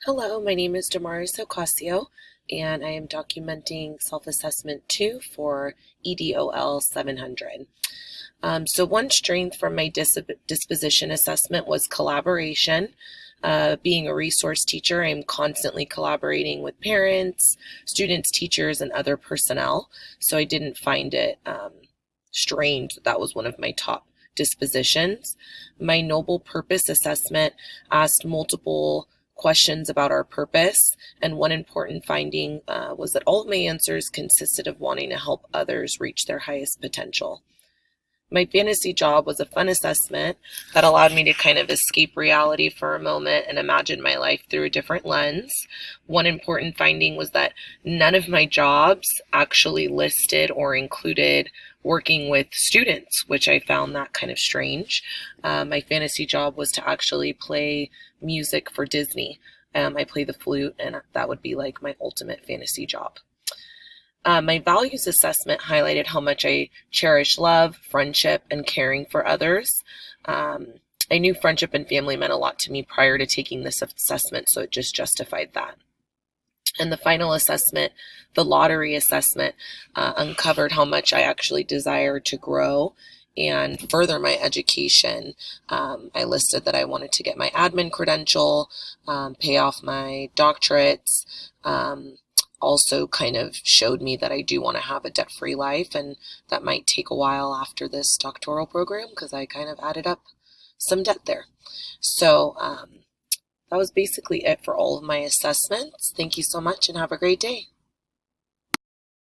Hello, my name is Damaris Ocasio, and I am documenting self-assessment 2 for EDOL 700. So one strength from my disposition assessment was collaboration. Being a resource teacher, I'm constantly collaborating with parents, students, teachers, and other personnel. So I didn't find it strange that was one of my top dispositions. My noble purpose assessment asked multiple questions about our purpose, and one important finding was that all of my answers consisted of wanting to help others reach their highest potential. My fantasy job was a fun assessment that allowed me to kind of escape reality for a moment and imagine my life through a different lens. One important finding was that none of my jobs actually listed or included working with students, which I found that kind of strange. My fantasy job was to actually play music for Disney. I play the flute, and that would be like my ultimate fantasy job. My values assessment highlighted how much I cherish love, friendship, and caring for others. I knew friendship and family meant a lot to me prior to taking this assessment, so it just justified that. And the final assessment, the lottery assessment, uncovered how much I actually desire to grow and further my education. I listed that I wanted to get my admin credential, pay off my doctorates, also kind of showed me that I do want to have a debt-free life, and that might take a while after this doctoral program because I kind of added up some debt there. So that was basically it for all of my assessments. Thank you so much and have a great day.